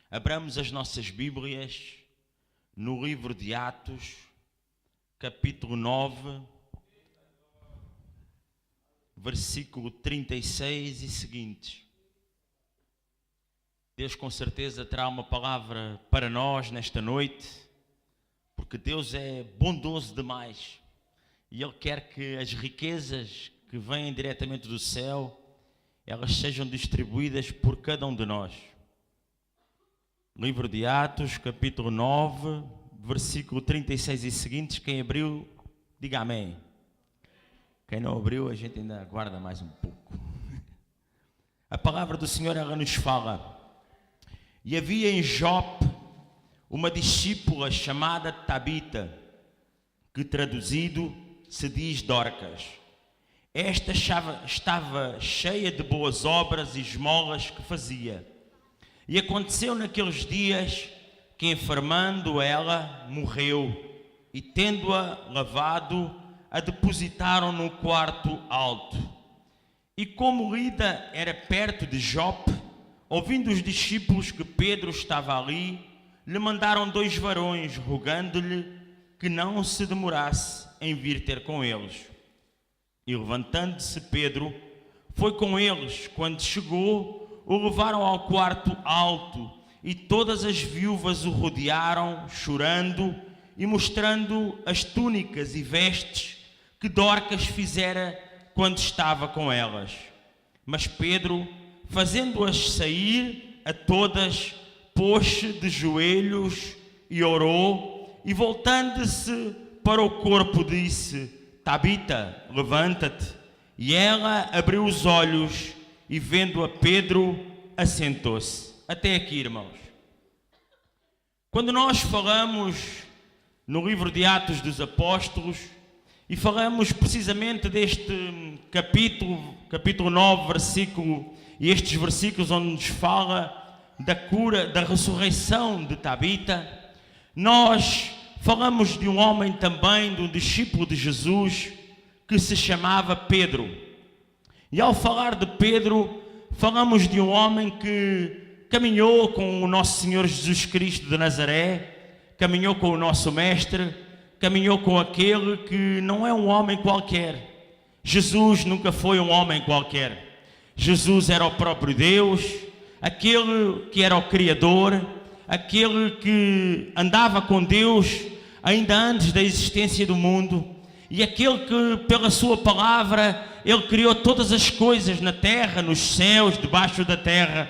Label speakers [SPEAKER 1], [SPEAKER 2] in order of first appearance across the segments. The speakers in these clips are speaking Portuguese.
[SPEAKER 1] Abramos as nossas Bíblias no livro de Atos, capítulo 9, versículo 36 e seguintes. Deus com certeza terá uma palavra para nós nesta noite, porque Deus é bondoso demais e Ele quer que as riquezas que vêm diretamente do céu, elas sejam distribuídas por cada um de nós. Livro de Atos, capítulo 9, versículo 36 e seguintes. Quem abriu, diga amém. Quem não abriu, a gente ainda aguarda mais um pouco. A palavra do Senhor, ela nos fala: e havia em Jope uma discípula chamada Tabita, que traduzido se diz Dorcas. Esta estava cheia de boas obras e esmolas que fazia. E aconteceu naqueles dias que, enfermando ela, morreu, e tendo-a lavado, a depositaram no quarto alto. E como Lida era perto de Jope, ouvindo os discípulos que Pedro estava ali, lhe mandaram 2 varões, rogando-lhe que não se demorasse em vir ter com eles. E levantando-se Pedro, foi com eles. Quando chegou, o levaram ao quarto alto, e todas as viúvas o rodearam, chorando e mostrando as túnicas e vestes que Dorcas fizera quando estava com elas. Mas Pedro, fazendo-as sair a todas, pôs-se de joelhos e orou, e voltando-se para o corpo disse: Tabita, levanta-te. E ela abriu os olhos e, vendo a Pedro, assentou-se. Até aqui, irmãos. Quando nós falamos no livro de Atos dos Apóstolos e falamos precisamente deste capítulo 9, versículo, e estes versículos onde nos fala da cura, da ressurreição de Tabita, nós falamos de um homem também, de um discípulo de Jesus, que se chamava Pedro. E ao falar de Pedro, falamos de um homem que caminhou com o nosso Senhor Jesus Cristo de Nazaré, caminhou com o nosso Mestre, caminhou com aquele que não é um homem qualquer. Jesus nunca foi um homem qualquer. Jesus era o próprio Deus, aquele que era o Criador, aquele que andava com Deus ainda antes da existência do mundo, e aquele que, pela sua palavra, Ele criou todas as coisas na terra, nos céus, debaixo da terra.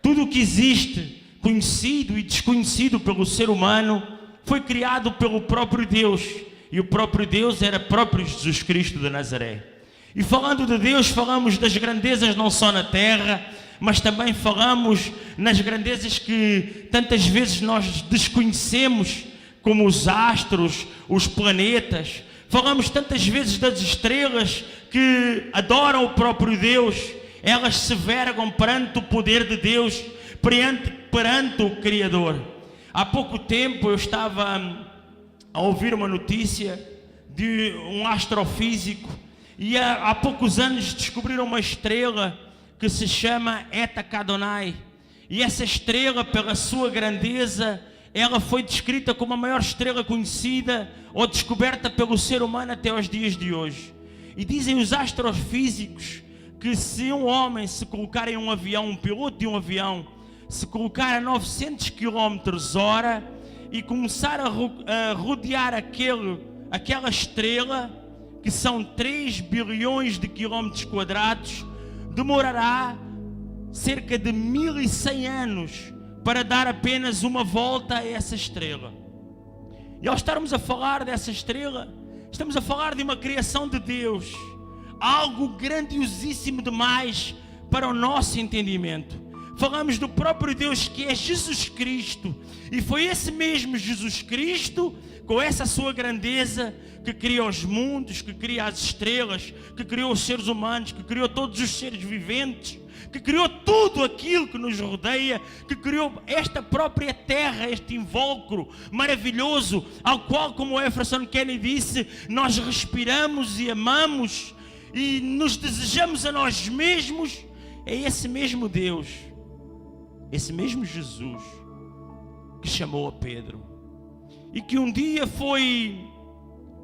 [SPEAKER 1] Tudo o que existe, conhecido e desconhecido pelo ser humano, foi criado pelo próprio Deus. E o próprio Deus era próprio Jesus Cristo de Nazaré. E falando de Deus, falamos das grandezas não só na terra, mas também falamos nas grandezas que tantas vezes nós desconhecemos, como os astros, os planetas. Falamos tantas vezes das estrelas que adoram o próprio Deus. Elas se vergam perante o poder de Deus, perante o Criador. Há pouco tempo eu estava a ouvir uma notícia de um astrofísico, e há poucos anos descobriram uma estrela que se chama Eta Cadonai. E essa estrela, pela sua grandeza, ela foi descrita como a maior estrela conhecida ou descoberta pelo ser humano até os dias de hoje. E dizem os astrofísicos que se um homem se colocar em um avião, um piloto de um avião, se colocar a 900 km/h e começar a rodear aquela estrela, que são 3 bilhões de quilómetros quadrados, demorará cerca de 1100 anos para dar apenas uma volta a essa estrela. E ao estarmos a falar dessa estrela, estamos a falar de uma criação de Deus, algo grandiosíssimo demais para o nosso entendimento. Falamos do próprio Deus, que é Jesus Cristo, e foi esse mesmo Jesus Cristo, com essa sua grandeza, que criou os mundos, que cria as estrelas, que criou os seres humanos, que criou todos os seres viventes, que criou tudo aquilo que nos rodeia, que criou esta própria terra, este invólucro maravilhoso, ao qual, como Jefferson Kennedy disse, nós respiramos e amamos e nos desejamos a nós mesmos. É esse mesmo Deus, esse mesmo Jesus, que chamou a Pedro e que um dia foi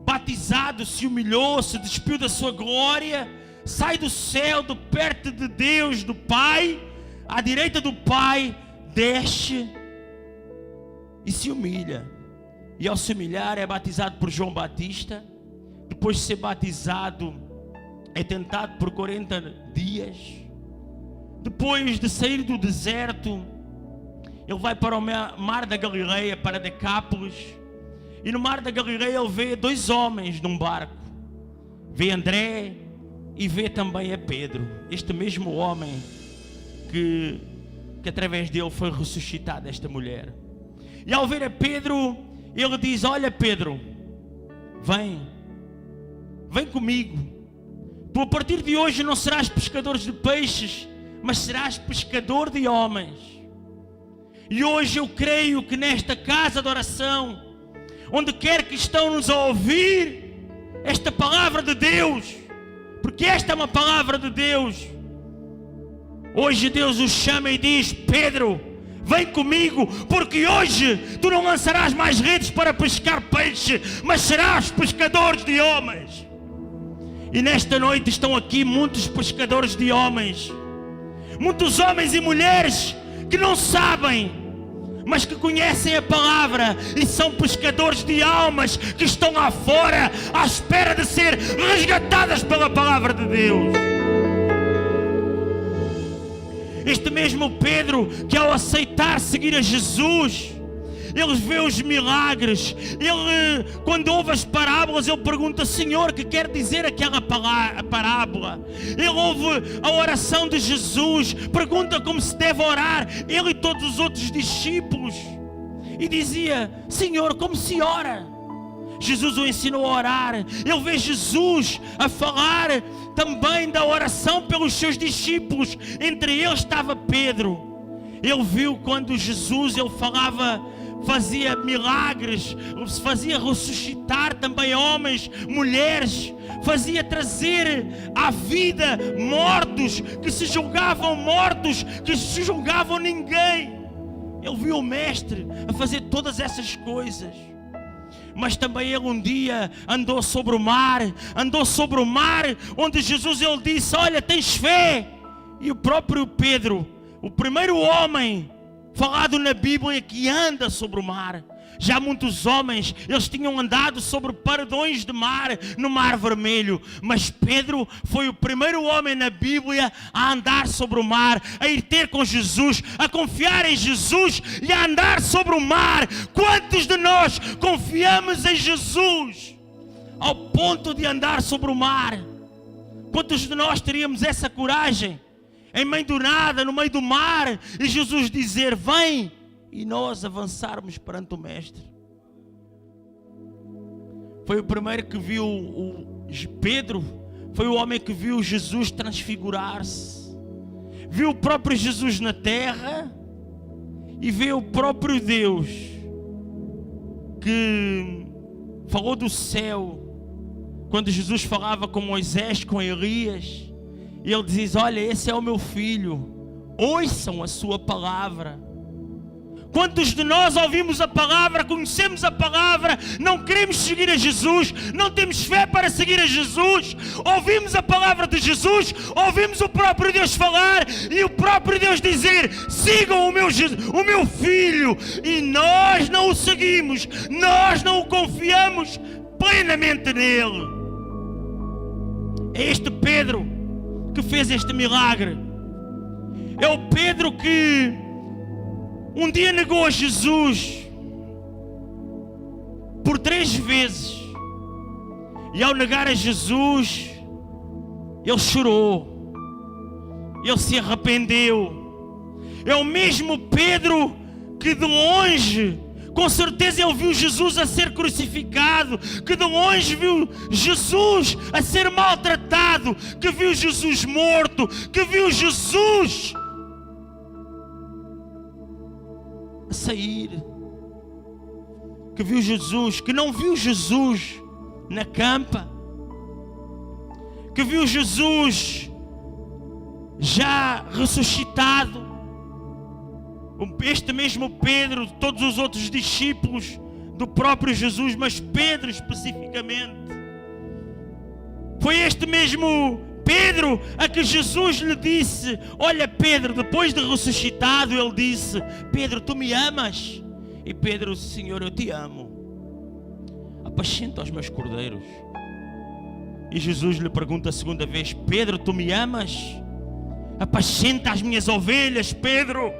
[SPEAKER 1] batizado, se humilhou, se despiu da sua glória, sai do céu, de perto de Deus, do Pai, à direita do Pai, desce e se humilha. E ao se humilhar é batizado por João Batista. Depois de ser batizado, é tentado por 40 dias. Depois de sair do deserto, ele vai para o mar da Galileia, para Decápolis. E no mar da Galileia ele vê 2 homens num barco. Vê André e vê também a Pedro. Este mesmo homem que através dele foi ressuscitada esta mulher. E ao ver a Pedro, ele diz: olha Pedro, vem comigo. Tu a partir de hoje não serás pescador de peixes, mas serás pescador de homens. E hoje eu creio que nesta casa de oração, onde quer que estão-nos a ouvir esta palavra de Deus, porque esta é uma palavra de Deus, hoje Deus os chama e diz: Pedro, vem comigo, porque hoje tu não lançarás mais redes para pescar peixe, mas serás pescadores de homens. E nesta noite estão aqui muitos pescadores de homens, muitos homens e mulheres que não sabem, mas que conhecem a palavra e são pescadores de almas que estão lá fora à espera de ser resgatadas pela palavra de Deus. Este mesmo Pedro, que ao aceitar seguir a Jesus, ele vê os milagres. Ele, quando ouve as parábolas, ele pergunta: Senhor, que quer dizer aquela parábola? Ele ouve a oração de Jesus, pergunta como se deve orar, ele e todos os outros discípulos, e dizia: Senhor, como se ora? Jesus o ensinou a orar. Ele vê Jesus a falar também da oração pelos seus discípulos. Entre eles estava Pedro. Ele viu quando Jesus, ele falava, fazia milagres, fazia ressuscitar também homens, mulheres, fazia trazer à vida mortos que se julgavam mortos, que se julgavam ninguém. Ele viu o Mestre a fazer todas essas coisas. Mas também ele um dia andou sobre o mar, onde Jesus ele disse: olha, tens fé? E o próprio Pedro, o primeiro homem falado na Bíblia que anda sobre o mar. Já muitos homens, eles tinham andado sobre paredões de mar, no Mar Vermelho. Mas Pedro foi o primeiro homem na Bíblia a andar sobre o mar, a ir ter com Jesus, a confiar em Jesus e a andar sobre o mar. Quantos de nós confiamos em Jesus ao ponto de andar sobre o mar? Quantos de nós teríamos essa coragem, em meio do nada, no meio do mar, e Jesus dizer: vem, e nós avançarmos perante o Mestre? Foi o primeiro que viu Pedro, foi o homem que viu Jesus transfigurar-se, viu o próprio Jesus na terra e viu o próprio Deus que falou do céu. Quando Jesus falava com Moisés, com Elias, e ele diz: olha, esse é o meu filho, ouçam a sua palavra. Quantos de nós ouvimos a palavra, conhecemos a palavra, não queremos seguir a Jesus, não temos fé para seguir a Jesus? Ouvimos a palavra de Jesus, ouvimos o próprio Deus falar e o próprio Deus dizer: sigam o meu filho, e nós não o seguimos, nós não o confiamos plenamente nele. É este Pedro que fez este milagre. É o Pedro que um dia negou a Jesus por 3 vezes. E ao negar a Jesus, ele chorou, ele se arrependeu. É o mesmo Pedro que de longe, com certeza ele viu Jesus a ser crucificado, que de longe viu Jesus a ser maltratado, que viu Jesus morto, que viu Jesus a sair, que viu Jesus, que não viu Jesus na campa, que viu Jesus já ressuscitado, Este mesmo Pedro, todos os outros discípulos do próprio Jesus, mas Pedro especificamente. Foi este mesmo Pedro a que Jesus lhe disse: olha Pedro, depois de ressuscitado, ele disse: Pedro, tu me amas? E Pedro disse: Senhor, eu te amo. Apacenta os meus cordeiros. E Jesus lhe pergunta a segunda vez: Pedro, tu me amas? Apacenta as minhas ovelhas, Pedro.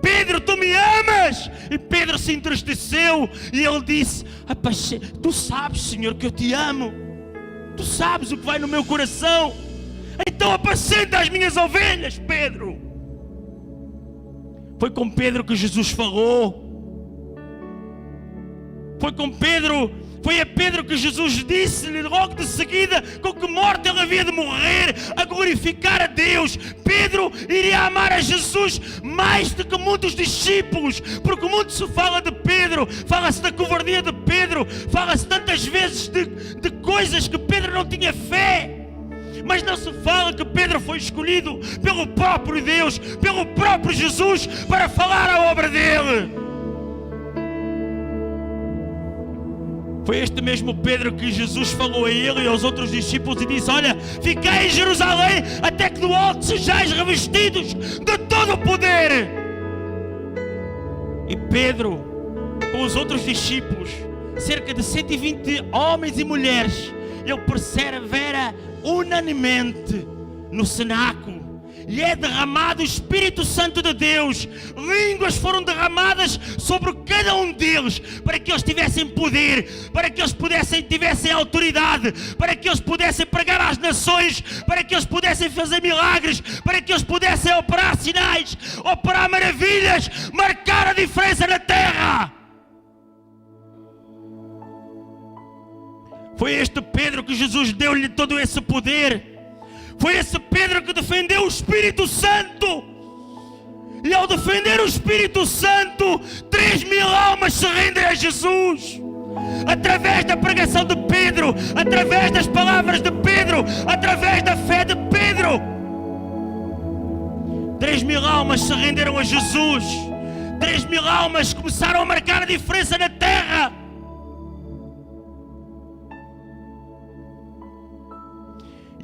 [SPEAKER 1] Pedro, tu me amas? E Pedro se entristeceu e ele disse: tu sabes, Senhor, que eu te amo. Tu sabes o que vai no meu coração. Então apacenta as minhas ovelhas, Pedro. Foi com Pedro que Jesus falou. Foi a Pedro que Jesus disse-lhe logo de seguida com que morte ele havia de morrer, a glorificar a Deus. Pedro iria amar a Jesus mais do que muitos discípulos, porque muito se fala de Pedro, fala-se da covardia de Pedro, fala-se tantas vezes de coisas que Pedro não tinha fé. Mas não se fala que Pedro foi escolhido pelo próprio Deus, pelo próprio Jesus, para falar a obra dele. Foi este mesmo Pedro que Jesus falou a ele e aos outros discípulos e disse: olha, ficai em Jerusalém até que do alto sejais revestidos de todo o poder. E Pedro, com os outros discípulos, cerca de 120 homens e mulheres, ele persevera unanimemente no cenáculo. E é derramado o Espírito Santo de Deus. Línguas foram derramadas sobre cada um deles, para que eles tivessem poder, para que eles tivessem autoridade, para que eles pudessem pregar às nações, para que eles pudessem fazer milagres, para que eles pudessem operar sinais, operar maravilhas, marcar a diferença na terra. Foi este Pedro que Jesus deu-lhe todo esse poder. Foi esse Pedro que defendeu o Espírito Santo. E ao defender o Espírito Santo, 3.000 almas se rendem a Jesus. Através da pregação de Pedro, através das palavras de Pedro, através da fé de Pedro. 3.000 almas se renderam a Jesus. 3.000 almas começaram a marcar a diferença na terra.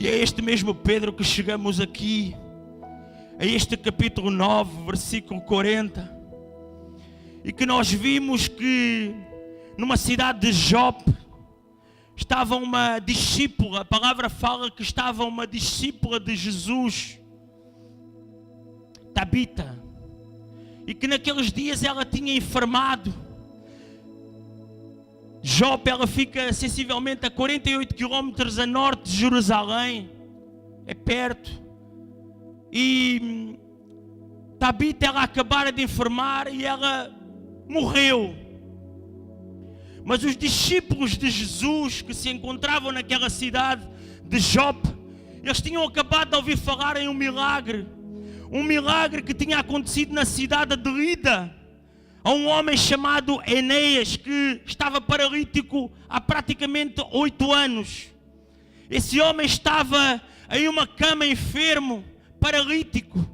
[SPEAKER 1] E é este mesmo Pedro que chegamos aqui, a este capítulo 9, versículo 40, e que nós vimos que numa cidade de Jope estava uma discípula, a palavra fala que estava uma discípula de Jesus, Tabita, e que naqueles dias ela tinha enfermado. Jope, ela fica sensivelmente a 48 quilómetros a norte de Jerusalém, é perto. E Tabita, ela acabara de enfermar e ela morreu. Mas os discípulos de Jesus que se encontravam naquela cidade de Jope, eles tinham acabado de ouvir falar em um milagre que tinha acontecido na cidade de Lida, a um homem chamado Enéas, que estava paralítico há praticamente 8 anos. Esse homem estava em uma cama enfermo, paralítico.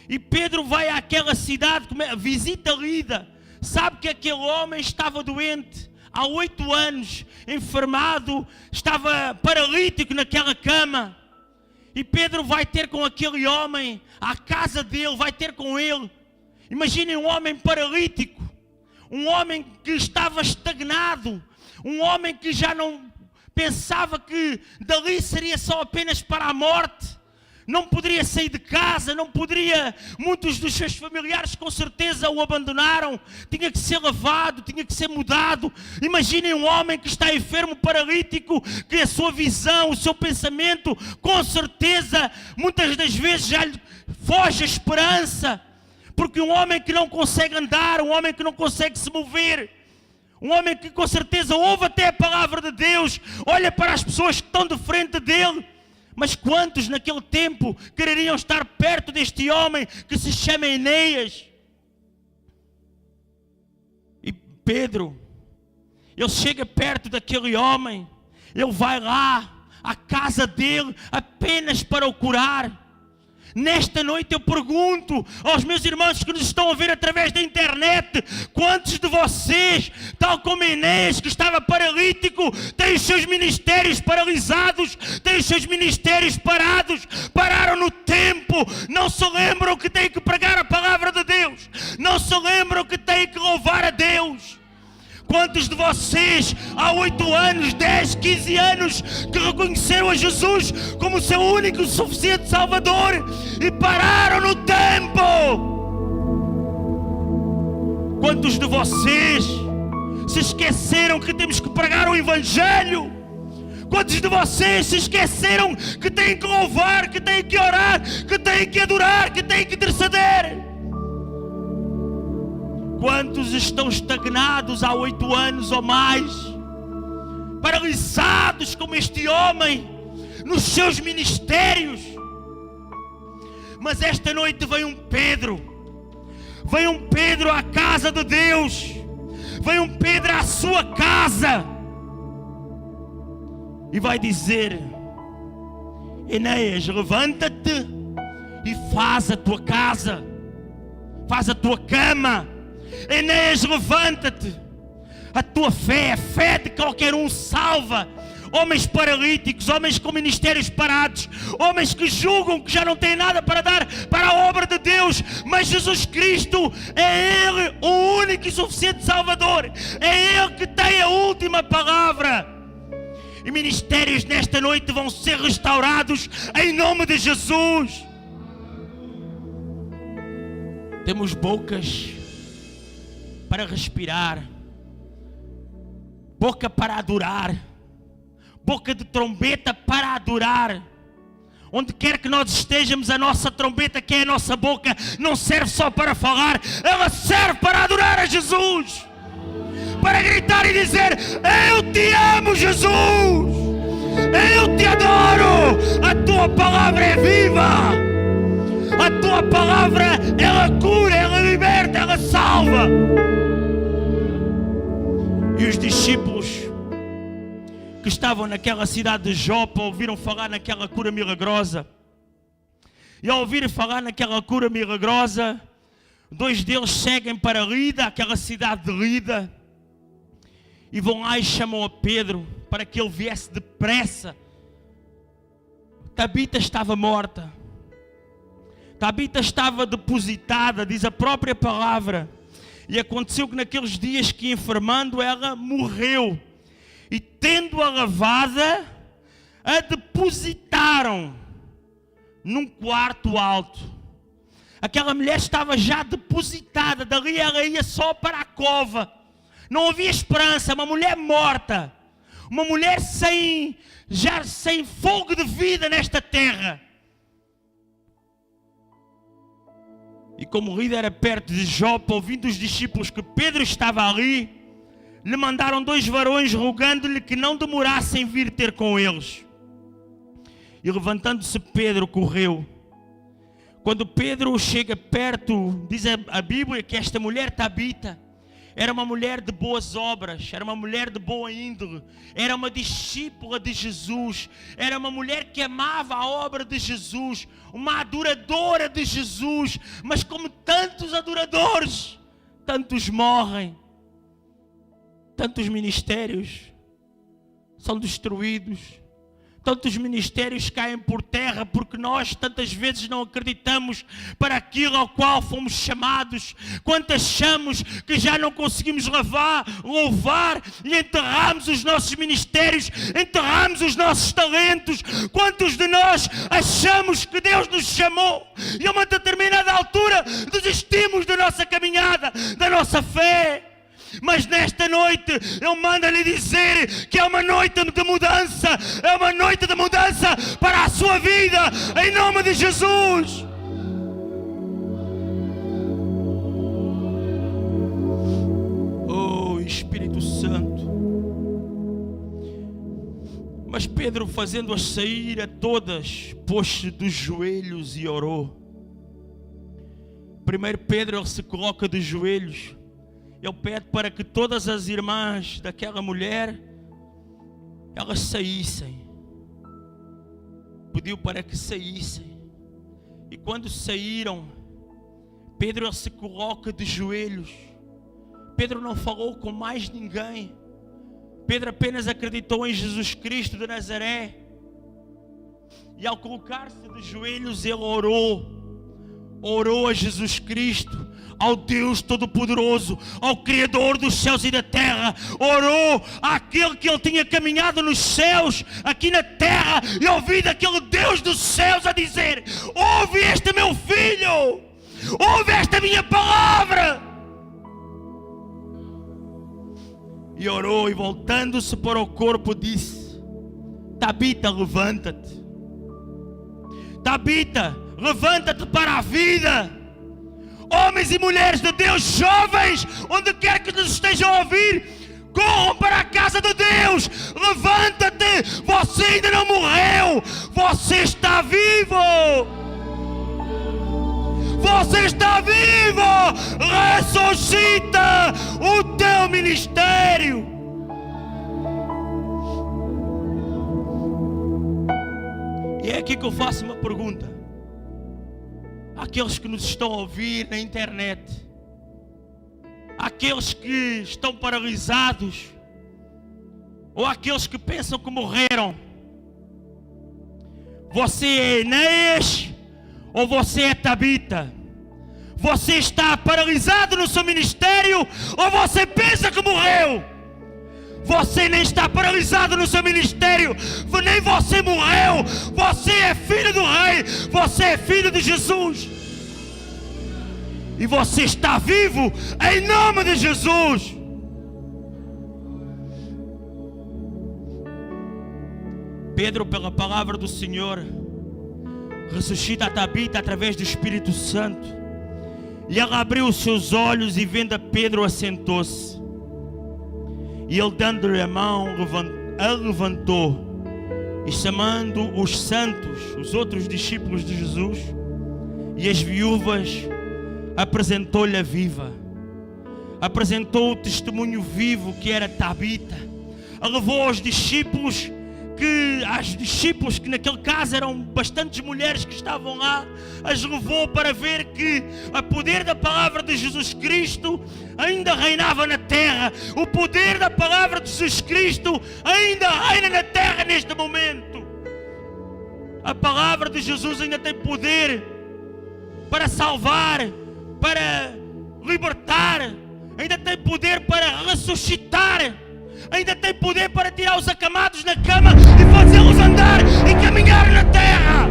[SPEAKER 1] E Pedro vai àquela cidade, visita Lida, sabe que aquele homem estava doente há 8 anos, enfermado, estava paralítico naquela cama. E Pedro vai ter com aquele homem à casa dele, vai ter com ele. Imaginem um homem paralítico, um homem que estava estagnado, um homem que já não pensava que dali seria só apenas para a morte. Não poderia sair de casa, não poderia, muitos dos seus familiares com certeza o abandonaram, tinha que ser lavado, tinha que ser mudado. Imaginem um homem que está enfermo, paralítico, que a sua visão, o seu pensamento, com certeza, muitas das vezes já lhe foge a esperança, porque um homem que não consegue andar, um homem que não consegue se mover, um homem que com certeza ouve até a palavra de Deus, olha para as pessoas que estão de frente dele. Mas quantos naquele tempo quereriam estar perto deste homem que se chama Enéas? E Pedro, ele chega perto daquele homem, ele vai lá à casa dele apenas para o curar. Nesta noite eu pergunto aos meus irmãos que nos estão a ver através da internet: quantos de vocês, tal como Enéas, que estava paralítico, têm os seus ministérios paralisados, têm os seus ministérios parados, pararam no tempo, não se lembram que têm que pregar a palavra de Deus, não se lembram que têm que louvar a Deus? Quantos de vocês, há 8 anos, 10, 15 anos, que reconheceram a Jesus como o seu único e suficiente Salvador e pararam no tempo? Quantos de vocês se esqueceram que temos que pregar o Evangelho? Quantos de vocês se esqueceram que têm que louvar, que têm que orar, que têm que adorar, que têm que interceder? Quantos estão estagnados há 8 anos ou mais, paralisados como este homem, nos seus ministérios? Mas esta noite vem um Pedro à casa de Deus, vem um Pedro à sua casa e vai dizer: Enéas, levanta-te e faz a tua casa, faz a tua cama. Enéas, levanta-te. A tua fé, a fé de qualquer um salva homens paralíticos, homens com ministérios parados, homens que julgam que já não têm nada para dar para a obra de Deus, mas Jesus Cristo é Ele o único e suficiente Salvador, é Ele que tem a última palavra. E ministérios nesta noite vão ser restaurados em nome de Jesus. Temos bocas para respirar, boca para adorar, boca de trombeta para adorar. Onde quer que nós estejamos, a nossa trombeta, que é a nossa boca, não serve só para falar, ela serve para adorar a Jesus, para gritar e dizer: eu te amo, Jesus, eu te adoro, a tua palavra é viva, a tua palavra, ela cura, ela liberta, ela salva. E os discípulos que estavam naquela cidade de Jope ouviram falar naquela cura milagrosa. E ao ouvirem falar naquela cura milagrosa, 2 deles seguem para Lida, aquela cidade de Lida, e vão lá e chamam a Pedro para que ele viesse depressa. Tabita estava morta. Tabita estava depositada, diz a própria palavra. E aconteceu que naqueles dias que enfermando ela morreu. E tendo-a lavada, a depositaram num quarto alto. Aquela mulher estava já depositada, dali ela ia só para a cova. Não havia esperança, uma mulher morta. Uma mulher já sem fogo de vida nesta terra. E como Lida era perto de Jope, ouvindo os discípulos que Pedro estava ali, lhe mandaram 2 varões rogando-lhe que não demorassem vir ter com eles. E levantando-se Pedro correu. Quando Pedro chega perto, diz a Bíblia que esta mulher Tabita era uma mulher de boas obras, era uma mulher de boa índole, era uma discípula de Jesus, era uma mulher que amava a obra de Jesus, uma adoradora de Jesus. Mas como tantos adoradores, tantos morrem, tantos ministérios são destruídos, tantos ministérios caem por terra porque nós tantas vezes não acreditamos para aquilo ao qual fomos chamados. Quantas achamos que já não conseguimos louvar e enterramos os nossos ministérios, enterramos os nossos talentos. Quantos de nós achamos que Deus nos chamou e a uma determinada altura desistimos da nossa caminhada, da nossa fé? Mas nesta noite eu mando-lhe dizer que é uma noite de mudança, é uma noite de mudança para a sua vida, em nome de Jesus. Oh Espírito Santo. Mas Pedro, fazendo-as sair a todas, pôs-se dos joelhos e orou. Primeiro Pedro, ele se coloca dos joelhos. Ele pede para que todas as irmãs daquela mulher, elas saíssem. Pediu para que saíssem. E quando saíram, Pedro ele se coloca de joelhos. Pedro não falou com mais ninguém. Pedro apenas acreditou em Jesus Cristo de Nazaré. E ao colocar-se de joelhos, ele orou a Jesus Cristo, ao Deus Todo-Poderoso, ao Criador dos céus e da terra. Orou àquele que ele tinha caminhado nos céus, aqui na terra, e ouvido aquele Deus dos céus a dizer: ouve este meu filho, ouve esta minha palavra. E orou, e voltando-se para o corpo disse: Tabita, levanta-te. Tabita, levanta-te para a vida. Homens e mulheres de Deus, jovens, onde quer que nos estejam a ouvir, corram para a casa de Deus. Levanta-te, você ainda não morreu, você está vivo. Você está vivo. Ressuscita o teu ministério. E é aqui que eu faço uma pergunta. Aqueles que nos estão a ouvir na internet, aqueles que estão paralisados, ou aqueles que pensam que morreram, você é Enéas ou você é Tabita? Você está paralisado no seu ministério ou você pensa que morreu? Você nem está paralisado no seu ministério, nem você morreu. Você é filho do Rei, você é filho de Jesus. E você está vivo em nome de Jesus. Pedro, pela palavra do Senhor, ressuscita a Tabita através do Espírito Santo. E ela abriu os seus olhos e vendo a Pedro assentou-se. E ele, dando-lhe a mão, a levantou. E chamando os santos, os outros discípulos de Jesus, e as viúvas, apresentou-lhe a viva. Apresentou o testemunho vivo que era Tabita. Levou aos discípulos que naquele caso eram bastantes mulheres que estavam lá, as levou para ver que o poder da palavra de Jesus Cristo ainda reinava na terra. O poder da palavra de Jesus Cristo ainda reina na terra neste momento. A palavra de Jesus ainda tem poder para salvar, para libertar, ainda tem poder para ressuscitar, ainda tem poder para tirar os acamados na cama e fazê-los andar e caminhar na terra.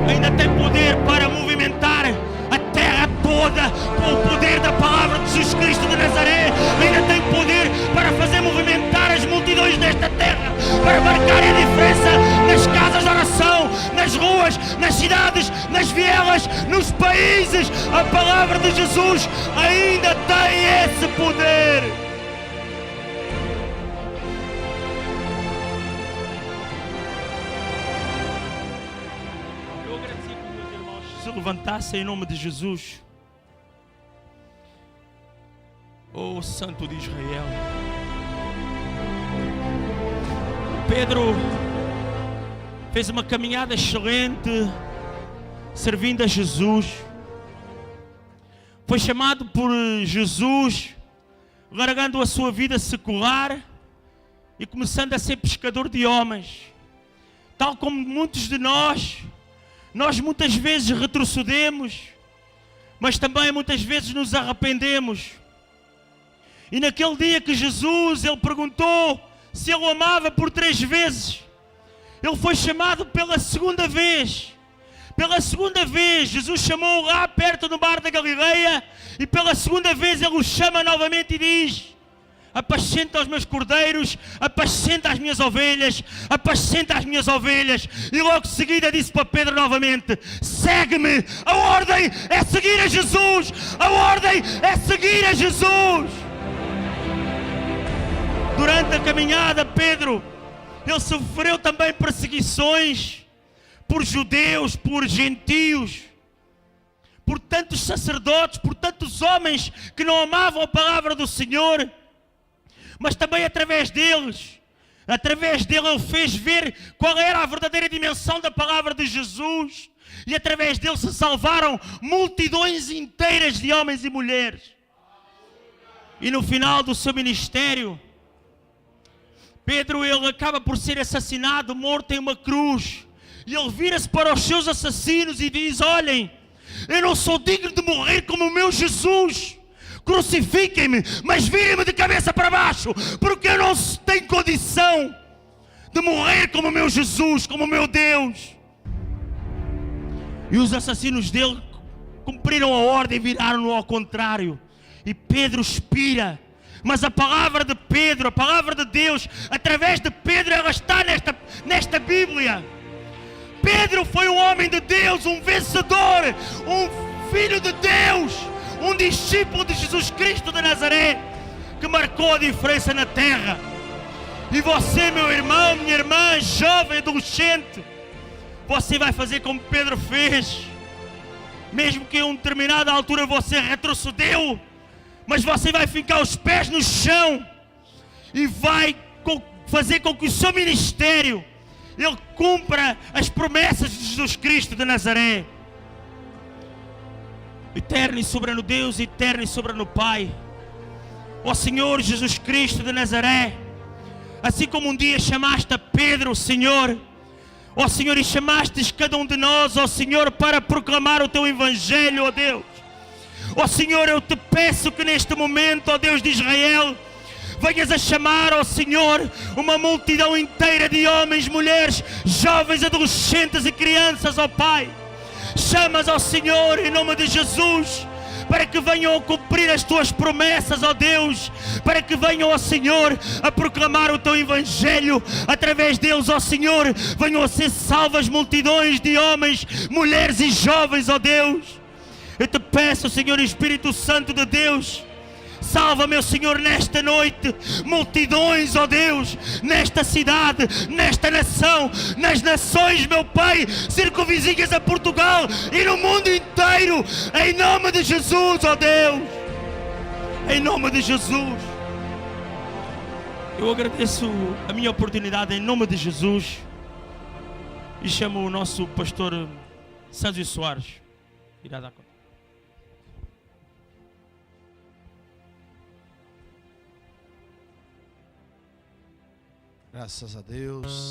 [SPEAKER 1] Ainda tem poder para movimentar a terra toda com o poder da palavra de Jesus Cristo de Nazaré. Ainda tem poder para fazer movimentar as multidões desta terra, para marcar a diferença nas casas de oração, nas ruas, nas cidades, nas vielas, nos países. A palavra de Jesus ainda tem esse poder. Eu agradeci que os meus irmãos se levantassem em nome de Jesus. Oh, Santo de Israel. Pedro fez uma caminhada excelente, servindo a Jesus. Foi chamado por Jesus, largando a sua vida secular e começando a ser pescador de homens. Tal como muitos de nós muitas vezes retrocedemos, mas também muitas vezes nos arrependemos. E naquele dia que Jesus, ele perguntou se ele o amava por 3 vezes, ele foi chamado pela segunda vez. Pela segunda vez, Jesus chamou lá perto do mar da Galileia, e pela segunda vez ele o chama novamente e diz: apacenta os meus cordeiros, apacenta as minhas ovelhas, apacenta as minhas ovelhas. E logo de seguida disse para Pedro novamente: segue-me. A ordem é seguir a Jesus. A ordem é seguir a Jesus. Durante a caminhada, Pedro, ele sofreu também perseguições por judeus, por gentios, por tantos sacerdotes, por tantos homens que não amavam a palavra do Senhor. Mas também através deles, Através dele ele fez ver qual era a verdadeira dimensão da palavra de Jesus. E através dele se salvaram multidões inteiras de homens e mulheres. E no final do seu ministério, Pedro, ele acaba por ser assassinado, morto em uma cruz. E ele vira-se para os seus assassinos e diz: olhem, eu não sou digno de morrer como o meu Jesus. Crucifiquem-me, mas virem-me de cabeça para baixo, porque eu não tenho condição de morrer como o meu Jesus, como o meu Deus. E os assassinos dele cumpriram a ordem e viraram-no ao contrário. E Pedro expira. Mas a palavra de Pedro, a palavra de Deus, através de Pedro, ela está nesta Bíblia. Pedro foi um homem de Deus, um vencedor, um filho de Deus, um discípulo de Jesus Cristo de Nazaré, que marcou a diferença na terra. E você, meu irmão, minha irmã, jovem, adolescente, você vai fazer como Pedro fez. Mesmo que em uma determinada altura você retrocedeu, mas você vai ficar os pés no chão e vai fazer com que o seu ministério ele cumpra as promessas de Jesus Cristo de Nazaré. Eterno e soberano Deus, eterno e soberano Pai, ó Senhor Jesus Cristo de Nazaré, assim como um dia chamaste a Pedro, Senhor, ó Senhor, e chamastes cada um de nós, ó Senhor, para proclamar o Teu Evangelho, ó Deus. Ó Senhor, eu te peço que neste momento, ó Deus de Israel, venhas a chamar, ó Senhor, uma multidão inteira de homens, mulheres, jovens, adolescentes e crianças, ó Pai. Chamas, ó Senhor, em nome de Jesus, para que venham a cumprir as Tuas promessas, ó Deus, para que venham, ó Senhor, a proclamar o Teu Evangelho. Através deles, ó Senhor, venham a ser salvas multidões de homens, mulheres e jovens, ó Deus. Eu te peço, Senhor Espírito Santo de Deus, salva, meu Senhor, nesta noite, multidões, ó Deus, nesta cidade, nesta nação, nas nações, meu Pai, circunvizinhas a Portugal e no mundo inteiro, em nome de Jesus, ó Deus, em nome de Jesus. Eu agradeço a minha oportunidade em nome de Jesus e chamo o nosso pastor Sérgio Soares. Irá dar conta.
[SPEAKER 2] Graças a Deus.